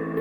«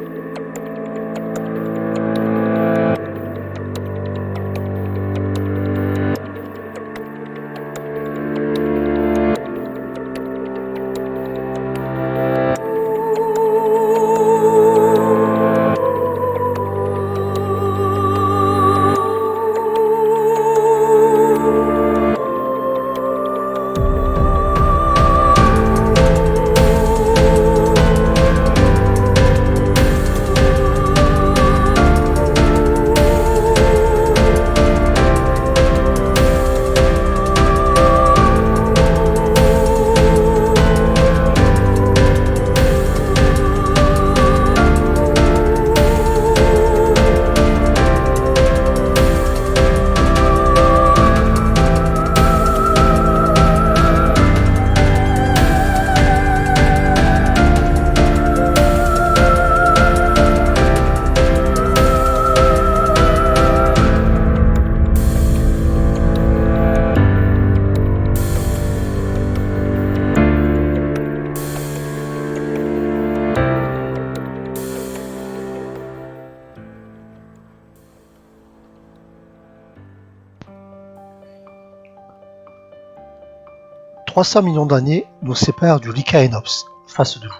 300 millions d'années nous séparent du Lycaenops, face de vous,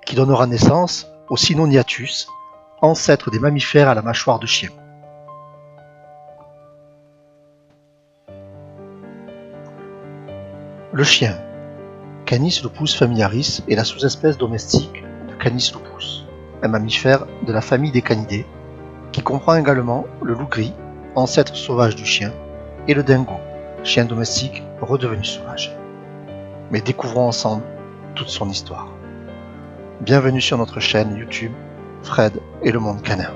qui donnera naissance au Synoniatus, ancêtre des mammifères à la mâchoire de chien. Le chien, Canis lupus familiaris, est la sous-espèce domestique de Canis lupus, un mammifère de la famille des canidés, qui comprend également le loup gris, ancêtre sauvage du chien, et le dingo, chien domestique redevenu sauvage. Mais découvrons ensemble toute son histoire. Bienvenue sur notre chaîne YouTube Fred et le monde canin.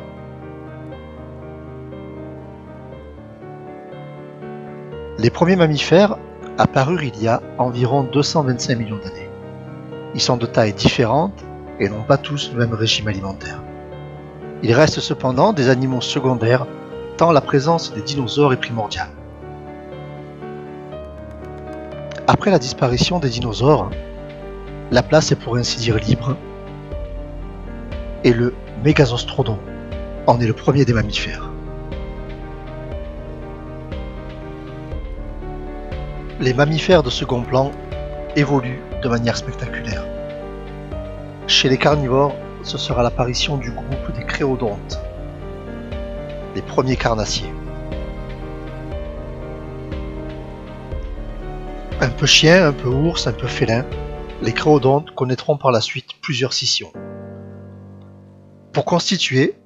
Les premiers mammifères apparurent il y a environ 225 millions d'années. Ils sont de tailles différentes et n'ont pas tous le même régime alimentaire. Ils restent cependant des animaux secondaires tant la présence des dinosaures est primordiale. Après la disparition des dinosaures, la place est pour ainsi dire libre et le Mégazostrodon en est le premier des mammifères. Les mammifères de second plan évoluent de manière spectaculaire. Chez les carnivores, ce sera l'apparition du groupe des créodontes, les premiers carnassiers. Un peu chien, un peu ours, un peu félin, les créodontes connaîtront par la suite plusieurs scissions, pour constituer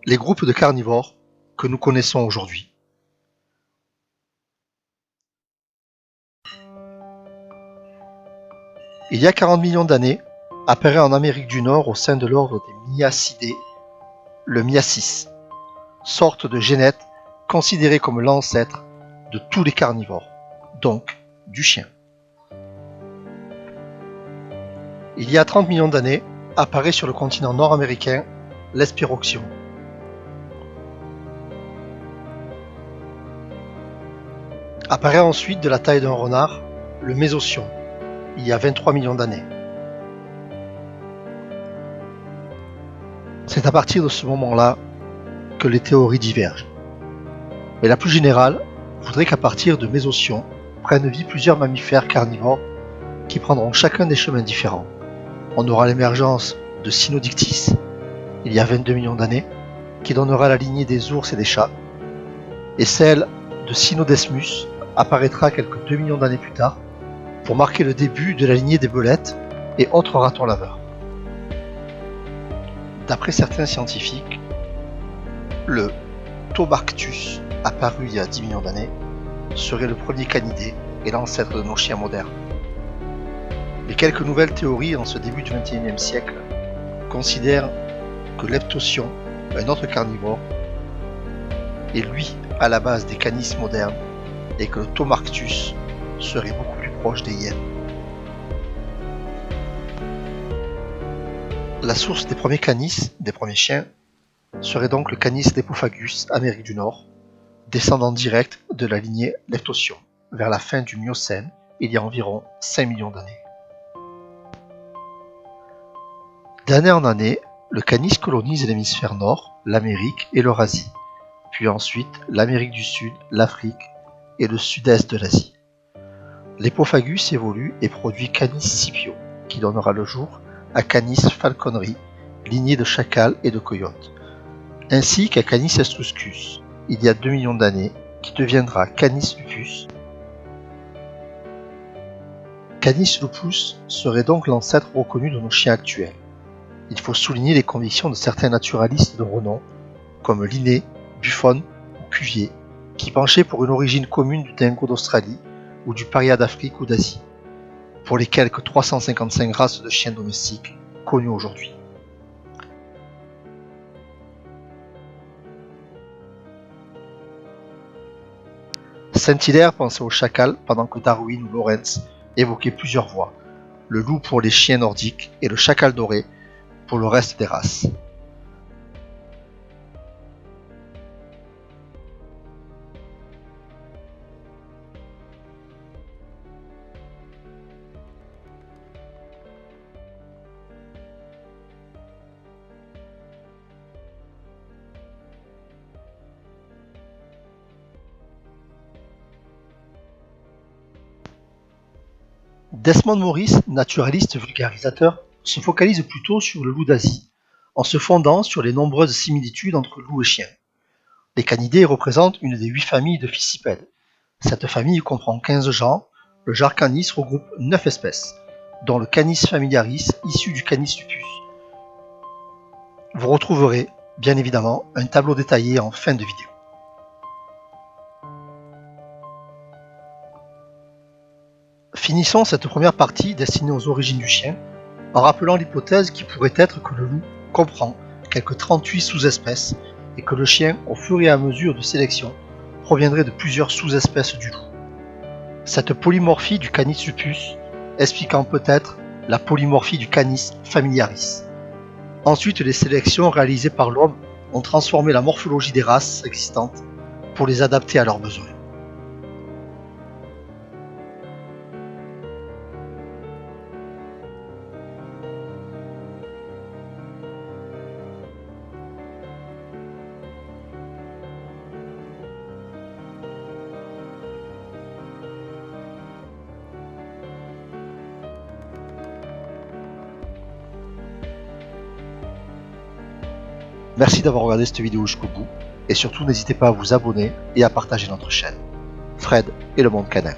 les groupes de carnivores que nous connaissons aujourd'hui. Il y a 40 millions d'années, apparaît en Amérique du Nord au sein de l'ordre des Myiacidés, le Myasis, sorte de génette considérée comme l'ancêtre de tous les carnivores, donc du chien. Il y a 30 millions d'années, apparaît sur le continent nord-américain l'Espiroxion. Apparaît ensuite de la taille d'un renard le Mésocion, il y a 23 millions d'années. C'est à partir de ce moment-là que les théories divergent. Mais la plus générale voudrait qu'à partir de Mésocion prennent vie plusieurs mammifères carnivores qui prendront chacun des chemins différents. On aura l'émergence de Cynodictys, il y a 22 millions d'années, qui donnera la lignée des ours et des chats, et celle de Cynodesmus apparaîtra quelques 2 millions d'années plus tard, pour marquer le début de la lignée des belettes et autres ratons laveurs. D'après certains scientifiques, le Tomarctus, apparu il y a 10 millions d'années, serait le premier canidé et l'ancêtre de nos chiens modernes. Mais quelques nouvelles théories en ce début du XXIe siècle considèrent que l'Eptocion, un autre carnivore, est lui à la base des canis modernes et que le Tomarctus serait beaucoup plus proche des hyènes. La source des premiers canis, des premiers chiens, serait donc le Canis lepophagus, Amérique du Nord, descendant direct de la lignée Leptocion, vers la fin du Miocène, il y a environ 5 millions d'années. D'année en année, Le canis colonise l'hémisphère nord, l'Amérique et l'Eurasie, puis ensuite l'Amérique du Sud, l'Afrique et le sud-est de l'Asie. L'Epophagus évolue et produit Canis scipio, qui donnera le jour à Canis falconeri, lignée de chacals et de coyotes, ainsi qu'à Canis etruscus, il y a 2 millions d'années, qui deviendra Canis lupus. Canis lupus serait donc l'ancêtre reconnu de nos chiens actuels. Il faut souligner les convictions de certains naturalistes de renom, comme Linné, Buffon ou Cuvier, qui penchaient pour une origine commune du dingo d'Australie ou du paria d'Afrique ou d'Asie, pour les quelques 355 races de chiens domestiques connues aujourd'hui. Saint-Hilaire pensait au chacal pendant que Darwin ou Lawrence évoquaient plusieurs voix, le loup pour les chiens nordiques et le chacal doré pour le reste des races. Desmond Morris, naturaliste vulgarisateur, se focalise plutôt sur le loup d'Asie, en se fondant sur les nombreuses similitudes entre loup et chien. Les canidés représentent une des 8 familles de Ficipèdes. Cette famille comprend 15 genres, le genre Canis regroupe 9 espèces, dont le Canis familiaris issu du Canis lupus. Vous retrouverez, bien évidemment, un tableau détaillé en fin de vidéo. Finissons cette première partie destinée aux origines du chien en rappelant l'hypothèse qui pourrait être que le loup comprend quelques 38 sous-espèces et que le chien, au fur et à mesure de sélection, proviendrait de plusieurs sous-espèces du loup. Cette polymorphie du Canis lupus expliquant peut-être la polymorphie du Canis familiaris. Ensuite, les sélections réalisées par l'homme ont transformé la morphologie des races existantes pour les adapter à leurs besoins. Merci d'avoir regardé cette vidéo jusqu'au bout, et surtout n'hésitez pas à vous abonner et à partager notre chaîne. Fred et le monde canin.